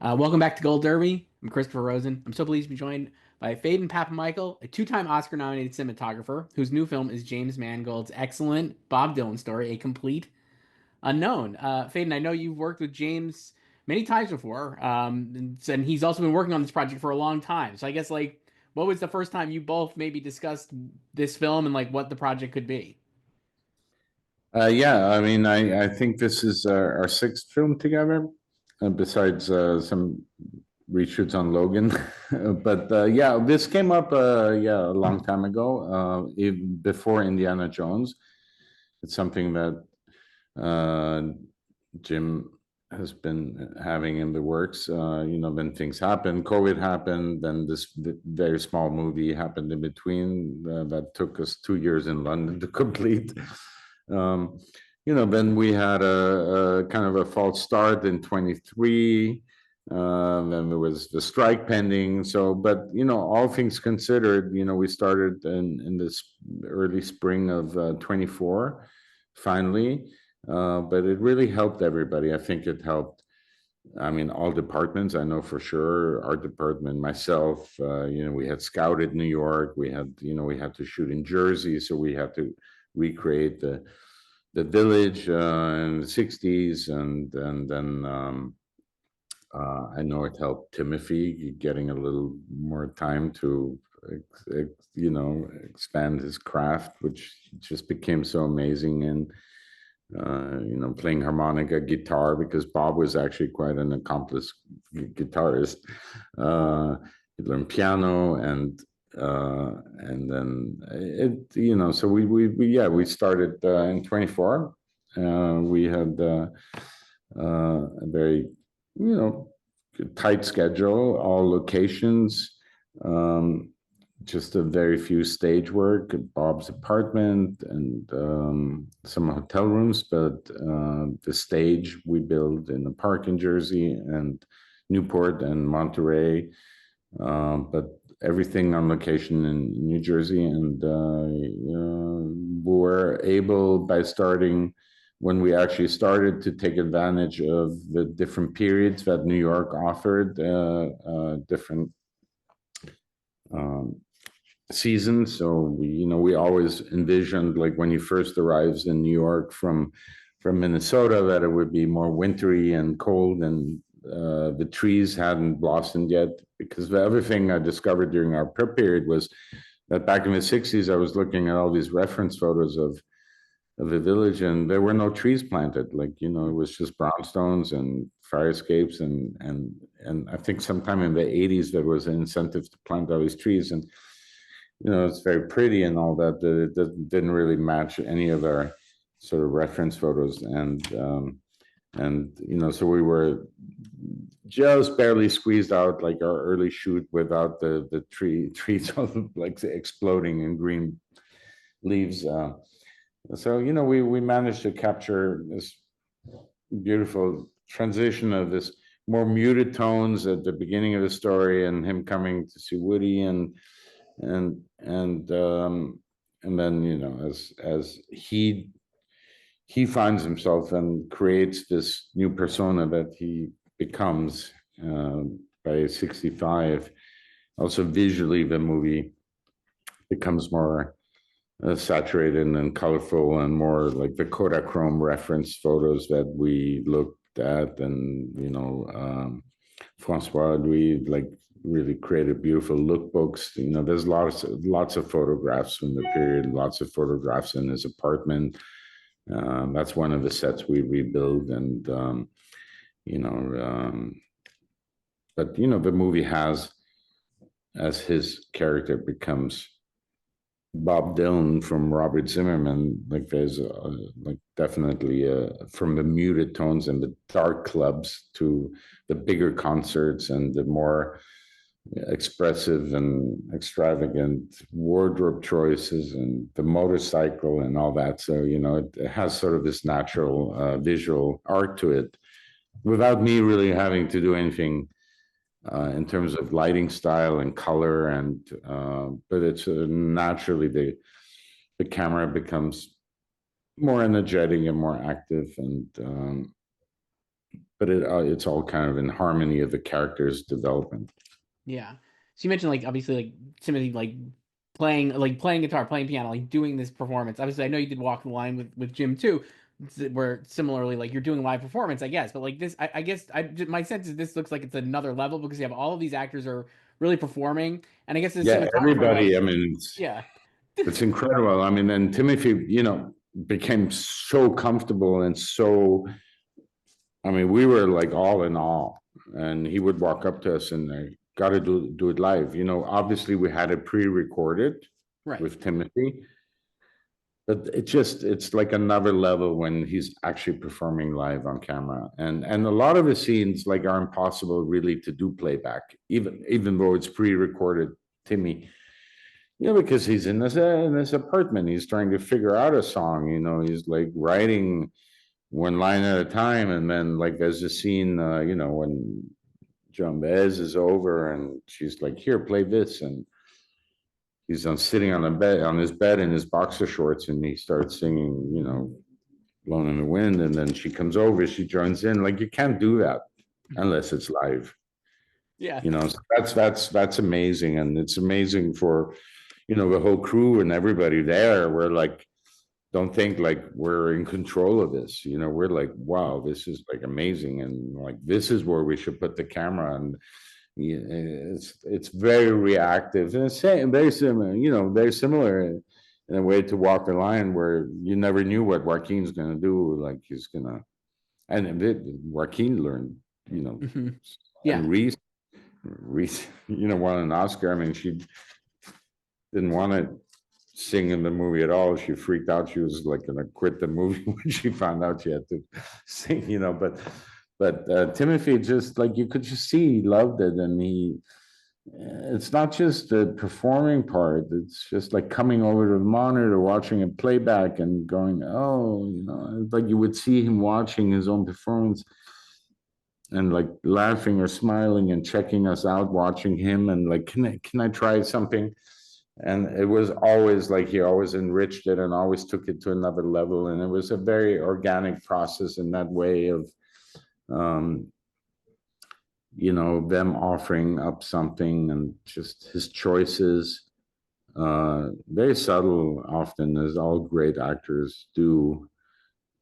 Welcome back to Gold Derby. I'm Christopher Rosen. I'm so pleased to be joined by Phedon Papamichael, a two-time Oscar-nominated cinematographer whose new film is James Mangold's excellent Bob Dylan story, A Complete Unknown. Phedon, I know you've worked with James many times before, and he's also been working on this project for a long time. So I guess what was the first time you both maybe discussed this film and what the project could be? Yeah, I mean, I think this is our sixth film together, besides some reshoots on Logan. But yeah, this came up yeah, a long time ago, even before Indiana Jones. It's something that uh, Jim has been having in the works. Then things happened, COVID happened, then this very small movie happened in between that took us 2 years in London to complete. Um, then we had a kind of a false start in 23. Then there was the strike pending. So, but all things considered, we started in this early spring of 24, finally. But it really helped everybody. I think it helped. I mean, all departments. I know for sure. Our department, myself. We had scouted New York. We had to shoot in Jersey, so we had to recreate the village in the '60s, and then I know it helped Timothy getting a little more time to expand his craft, which just became so amazing. And playing harmonica, guitar, because Bob was actually quite an accomplished guitarist. He learned piano, and then so we started in 24. We had a very, tight schedule, all locations. Um, just a very few stage work at Bob's apartment and some hotel rooms, but the stage we built in a park in Jersey and Newport and Monterey, but everything on location in New Jersey. And we were able, by starting when we actually started, to take advantage of the different periods that New York offered, different um, season. So we always envisioned, like, when he first arrives in New York from Minnesota, that it would be more wintry and cold, and the trees hadn't blossomed yet. Because the other thing I discovered during our prep period was that back in the '60s, I was looking at all these reference photos of the village, and there were no trees planted. Like, it was just brownstones and fire escapes, and I think sometime in the '80s there was an incentive to plant all these trees. And it's very pretty and all that, but it didn't really match any of our sort of reference photos. And so we were just barely squeezed out, like, our early shoot without the trees all like exploding in green leaves. So we managed to capture this beautiful transition of this more muted tones at the beginning of the story, and him coming to see Woody, and then, as he finds himself and creates this new persona that he becomes by 65. Also, visually, the movie becomes more saturated and colorful, and more like the Kodachrome reference photos that we looked at. And Francois Louis, like, really created beautiful lookbooks. There's lots of photographs from the period, lots of photographs in his apartment. That's one of the sets we rebuild. And you know but the movie has, as his character becomes Bob Dylan from Robert Zimmerman, like, there's like, definitely from the muted tones and the dark clubs to the bigger concerts and the more expressive and extravagant wardrobe choices and the motorcycle and all that. So it has sort of this natural visual art to it, without me really having to do anything in terms of lighting style and color. And but it's naturally the camera becomes more energetic and more active. And but it's all kind of in harmony of the character's development. Yeah. So you mentioned like obviously like Timothy playing guitar, playing piano, like doing this performance. Obviously, I know you did Walk the Line with Jim too, where similarly like you're doing live performance, I guess. But like this, I guess my sense is this looks like it's another level because you have all of these actors are really performing, and I guess the Yeah, cinematographer everybody. like I mean, yeah. it's incredible. I mean, and Timothy, became so comfortable and so. I mean, we were like all in awe, and he would walk up to us and got to do it live. Obviously we had it pre-recorded Right. with Timothy, but it's like another level when he's actually performing live on camera, and a lot of the scenes like are impossible really to do playback, even though it's pre-recorded. Timmy, because he's in this apartment, he's trying to figure out a song. He's like writing one line at a time, and then like there's a scene, when John Bez is over, and she's like, "Here, play this," and he's sitting on his bed in his boxer shorts, and he starts singing, "Blowing in the Wind," and then she comes over, she joins in. Like you can't do that unless it's live. Yeah. So that's amazing, and it's amazing for the whole crew and everybody there. We're like, don't think like we're in control of this. We're like, wow, this is like amazing, and like this is where we should put the camera. And yeah, it's very reactive and very similar. Very similar in a way to Walk the Line, where you never knew what Joaquin's gonna do. Like he's gonna, and Joaquin learned. You know, Hmm. and Yeah. Reese, won an Oscar. I mean, she didn't want to sing in the movie at all. She freaked out. She was like going to quit the movie when she found out she had to sing. But Timothy, just like you could just see, he loved it, and he. It's not just the performing part. It's just like coming over to the monitor, watching a playback, and going, "Oh, it's like you would see him watching his own performance, and like laughing or smiling and checking us out, watching him, and like, can I try something?" And it was always like he always enriched it and always took it to another level, and it was a very organic process in that way of um them offering up something, and just his choices, very subtle often, as all great actors do,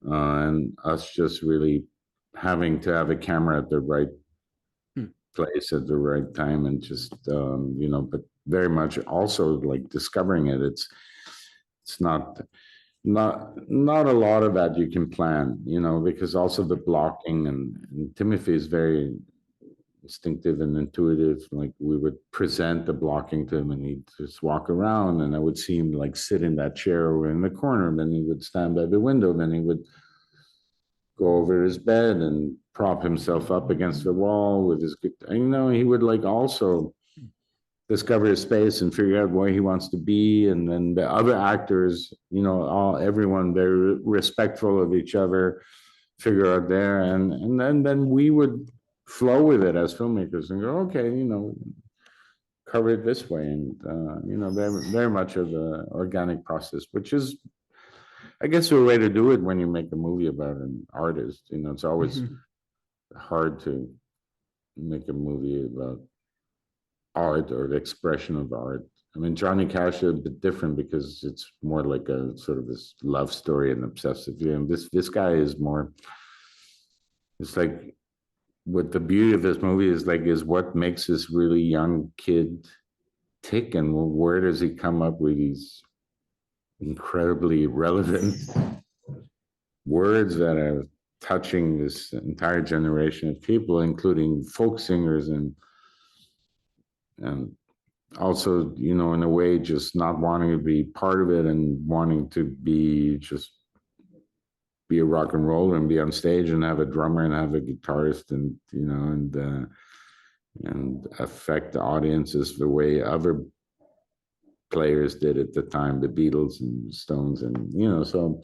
and us just really having to have a camera at the right Hmm. place at the right time, and just but very much also like discovering it. It's not a lot of that you can plan, because also the blocking, and Timothy is very instinctive and intuitive. Like we would present the blocking to him, and he'd just walk around, and I would see him like sit in that chair over in the corner, and then he would stand by the window, then he would go over his bed and prop himself up against the wall with his, he would like also discover his space and figure out where he wants to be. And then the other actors, everyone very respectful of each other, figure out there, and then we would flow with it as filmmakers and go, okay, cover it this way, and very very much of the organic process, which is, I guess, a way to do it when you make a movie about an artist. It's always Hmm. hard to make a movie about art or the expression of art. I mean, Johnny Cash is a bit different because it's more like a sort of this love story and obsessive. This guy is more. It's like what the beauty of this movie is what makes this really young kid tick, and where does he come up with these incredibly relevant words that are touching this entire generation of people, including folk singers, and also, in a way, just not wanting to be part of it, and wanting to be a rock and roller and be on stage and have a drummer and have a guitarist, and and affect the audiences the way other players did at the time, the Beatles and Stones, and so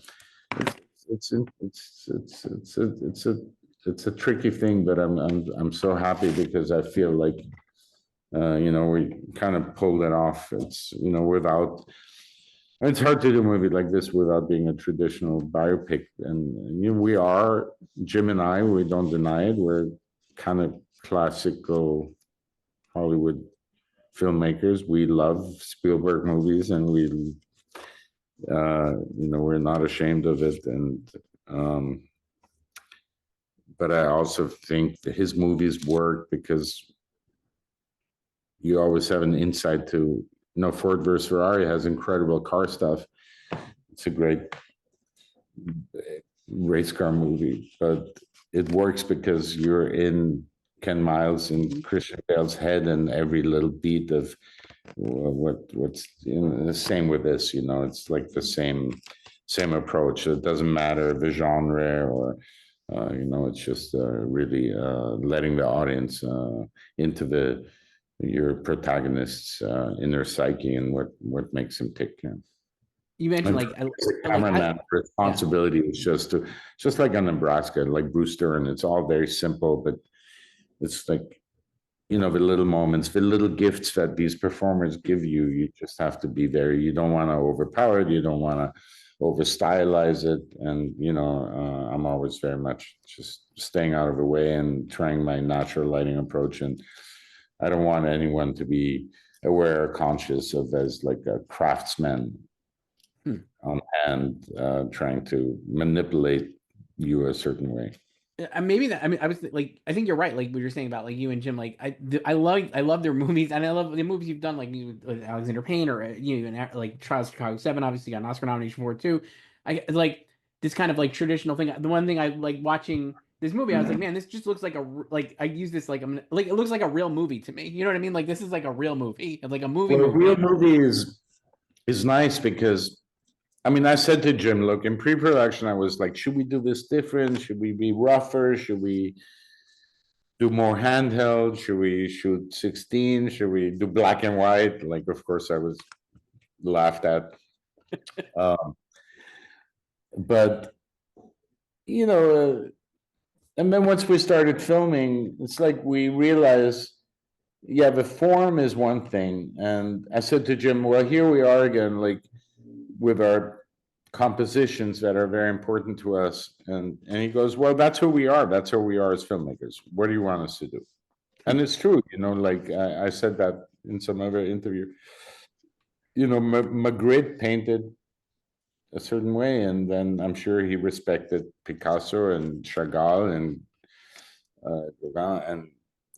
it's a tricky thing, but I'm so happy because I feel like we kind of pulled it off. It's without It's hard to do a movie like this without being a traditional biopic. And we are, Jim and I, we don't deny it. We're kind of classical Hollywood filmmakers. We love Spielberg movies, and we're not ashamed of it. And um, but I also think that his movies work because you always have an insight to, Ford versus Ferrari has incredible car stuff. It's a great race car movie, but it works because you're in Ken Miles and Christian Bale's head, and every little beat of what's the same with this. It's like the same approach. It doesn't matter the genre or it's just really letting the audience into your protagonists in their psyche and what makes them tick. Yeah. You mentioned And like as a like I cameraman, yeah. responsibility is just like on Nebraska, like Bruce Dern. It's all very simple, but it's like, the little moments, the little gifts that these performers give you. You just have to be there. You don't want to overpower it. You don't want to over stylize it. And I'm always very much just staying out of the way and trying my natural lighting approach. And I don't want anyone to be aware or conscious of as like a craftsman Hmm. on hand, trying to manipulate you a certain way. Maybe that. I mean, like, I think you're right. Like what you're saying about like you and Jim. Like I love their movies, and I love the movies you've done, like you with Alexander Payne, or even like Trials of Chicago 7. Obviously, got an Oscar nomination for it too. I like this kind of like traditional thing. The one thing I like watching this movie, I was like, man, this just looks like like I use this like like it looks like a real movie to me. You know what I mean? Like this is like a real movie, like a movie Well, a real movie. movie is nice because, I mean, I said to Jim, look, in pre-production, I was like, should we do this different? Should we be rougher? Should we do more handheld? Should we shoot 16? Should we do black and white? Like, of course, I was laughed at. Um, but, you know, and then once we started filming, it's like we realized, yeah, the form is one thing. And I said to Jim, well, here we are again, like with our compositions that are very important to us. And he goes, well, that's who we are. That's who we are as filmmakers. What do you want us to do? And it's true, like I said that in some other interview. Magritte painted a certain way, and then I'm sure he respected Picasso and Chagall and Gauguin, and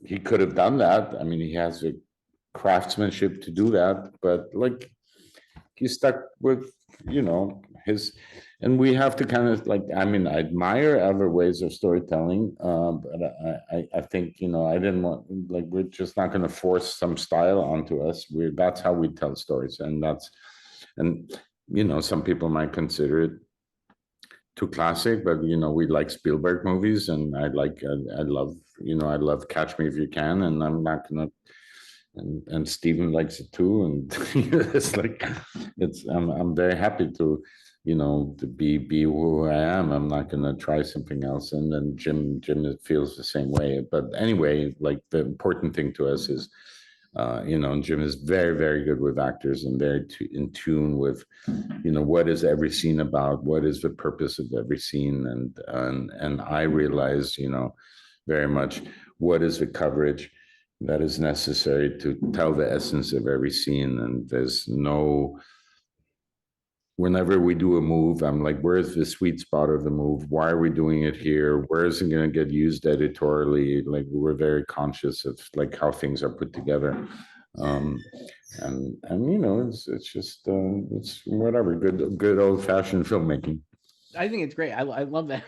he could have done that. I mean, he has a craftsmanship to do that, but like he stuck with his, and we have to kind of like, I mean, I admire other ways of storytelling, but I think I didn't want, like, we're just not going to force some style onto us. That's how we tell stories, and some people might consider it too classic, but we like Spielberg movies, and I love I love Catch Me If You Can, and I'm not gonna, and Steven likes it too, and it's like I'm very happy to be who I am. I'm not gonna try something else, and then Jim feels the same way. But anyway, like the important thing to us is Jim is very, very good with actors and very in tune with, what is every scene about, what is the purpose of every scene, and I realize, very much what is the coverage that is necessary to tell the essence of every scene, and there's no. Whenever we do a move, I'm like, where's the sweet spot of the move? Why are we doing it here? Where is it going to get used editorially? Like, we're very conscious of like how things are put together. Um, and it's just it's whatever, good old fashioned filmmaking. I think it's great. I love that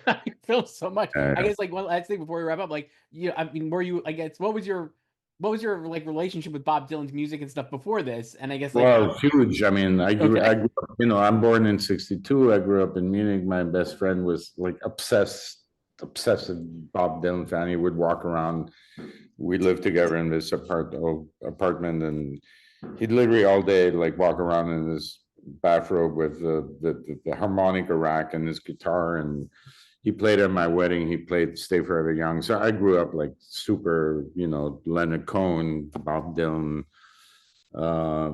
film so much. I guess like one last thing before we wrap up, like I mean, were you? I guess what was your like relationship with Bob Dylan's music and stuff before this? And I guess like how? Well, huge. I mean, I Okay, grew up, I'm born in '62. I grew up in Munich. My best friend was like obsessive Bob Dylan fan. He would walk around. We lived together in this apartment, and he'd literally all day like walk around in this bathrobe with the harmonica rack and his guitar, and he played at my wedding. He played Stay Forever Young. So I grew up like super, Leonard Cohen, Bob Dylan, uh,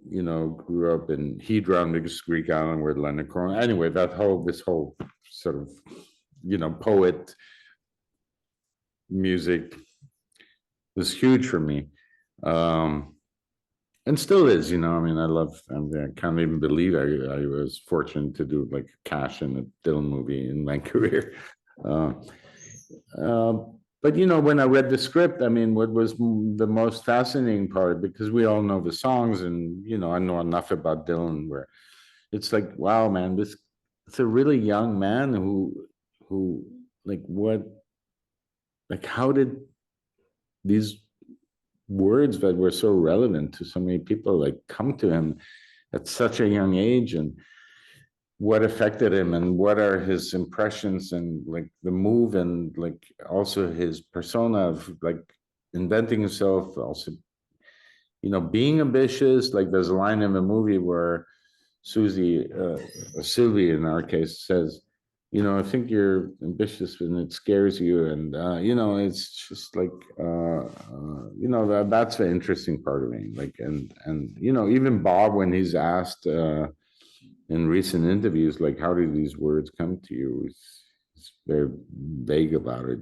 grew up in Hydra on the Greek island where Leonard Cohen. Anyway, this whole sort of, poet music was huge for me. And still is, I mean, I can't even believe I was fortunate to do like cash in a Dylan movie in my career. Uh, uh, but when I read the script, I mean, what was the most fascinating part, because we all know the songs, and I know enough about Dylan where it's like, wow, man, it's a really young man who like what, like how did these words that were so relevant to so many people like come to him at such a young age, and what affected him, and what are his impressions, and like the move, and like also his persona of like inventing himself, also being ambitious. Like there's a line in the movie where Sylvie in our case says, I think you're ambitious and it scares you. And, it's just like, that's the interesting part of me. Like, and, even Bob, when he's asked in recent interviews, like, how did these words come to you? It's very vague about it,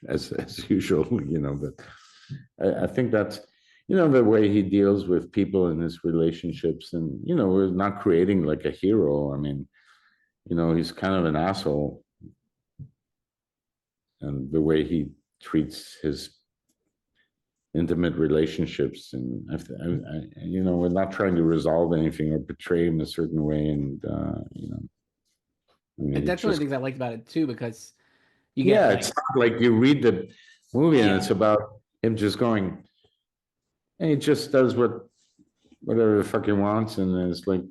as usual, but I think that's, the way he deals with people in his relationships, and, we're not creating like a hero. I mean, he's kind of an asshole, and the way he treats his intimate relationships, and we're not trying to resolve anything or portray him a certain way, and I mean, And it's that's one of just, the things I liked about it too, because you get yeah, like, it's not like you read the movie and yeah, it's about him just going, and he just does whatever the fuck he wants, and it's like,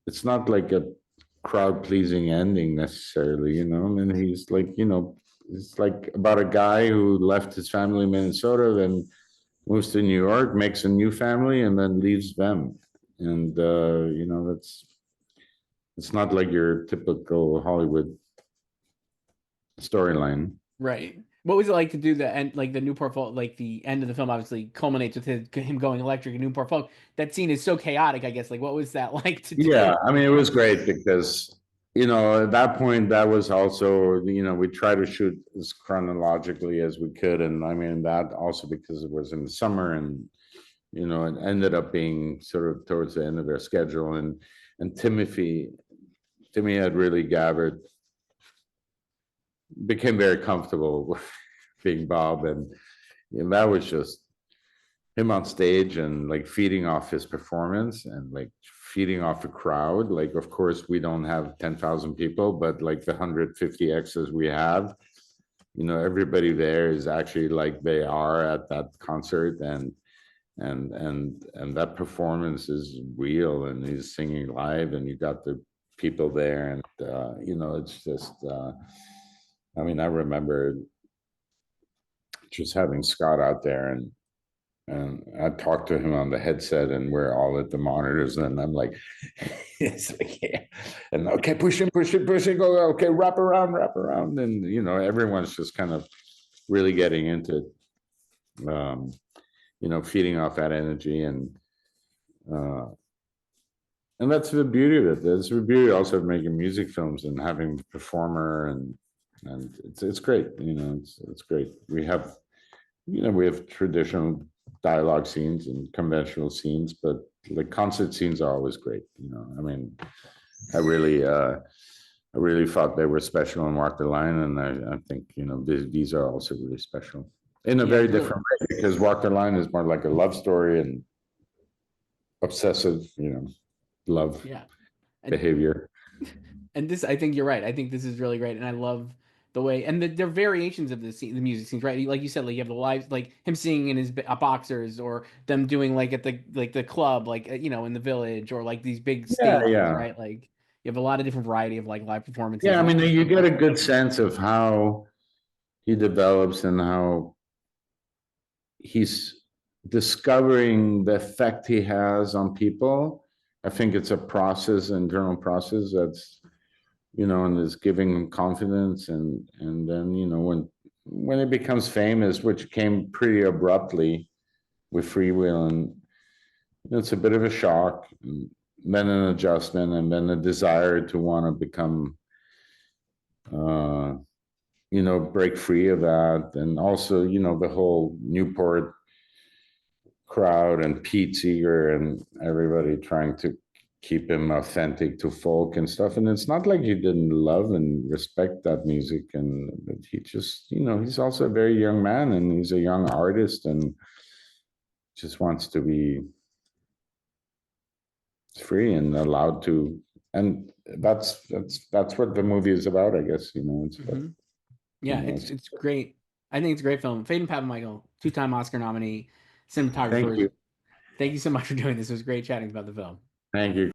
it's not like a crowd pleasing ending necessarily, and he's like, it's like about a guy who left his family in Minnesota, then moves to New York, makes a new family, and then leaves them. And that's, it's not like your typical Hollywood storyline. right. What was it like to do the end, like the Newport Folk, like the end of the film obviously culminates with him going electric in Newport Folk. That scene is so chaotic, I guess. Like, what was that like to do? Yeah, I mean, it was great because, at that point, that was also, we try to shoot as chronologically as we could. And I mean, that also because it was in the summer, and, it ended up being sort of towards the end of their schedule. And Timmy had really became very comfortable with being Bob. And that was just him on stage and like feeding off his performance and like feeding off a crowd. Like, of course, we don't have 10,000 people, but like the 150 X's we have, everybody there is actually like they are at that concert, and that performance is real, and he's singing live, and you got the people there, and it's just I mean, I remember just having Scott out there, and I talked to him on the headset, and we're all at the monitors, and I'm like, it's like, yeah. And okay, push him, go, okay, wrap around. And, everyone's just kind of really getting into, feeding off that energy. Uh, and that's the beauty of it. That's the beauty also of making music films and having the performer, and it's great. It's great. We have traditional dialogue scenes and conventional scenes, but like concert scenes are always great. I mean, I really thought they were special and Walk the Line, and I think these are also really special in a Yeah, very it's really, different way, because Walk the Line is more like a love story and obsessive, love yeah. And behavior. and this, I think you're right. I think this is really great, and I love the way and the variations of the scene, the music scenes, right? Like you said, like you have the live, like him singing in his boxers, or them doing like at the club, like in the village, or like these big Yeah, stages, yeah, right? Like you have a lot of different variety of like live performances, yeah. I and mean, you get a good sense of how he develops and how he's discovering the effect he has on people. I think it's a process, internal process and is giving him confidence, and then when it becomes famous, which came pretty abruptly with Free Will, and it's a bit of a shock, then an adjustment, and then a desire to want to become, uh, break free of that. And also, the whole Newport crowd and Pete Seeger and everybody trying to keep him authentic to folk and stuff. And it's not like he didn't love and respect that music, and but he just, he's also a very young man and he's a young artist and just wants to be free and allowed to. And that's what the movie is about, I guess. It's about, Hmm. Yeah, it's, it's great. I think it's a great film. Phedon Papamichael, two-time Oscar nominee, thank cinematographer. you. Thank you so much for doing this. It was great chatting about the film. Thank you.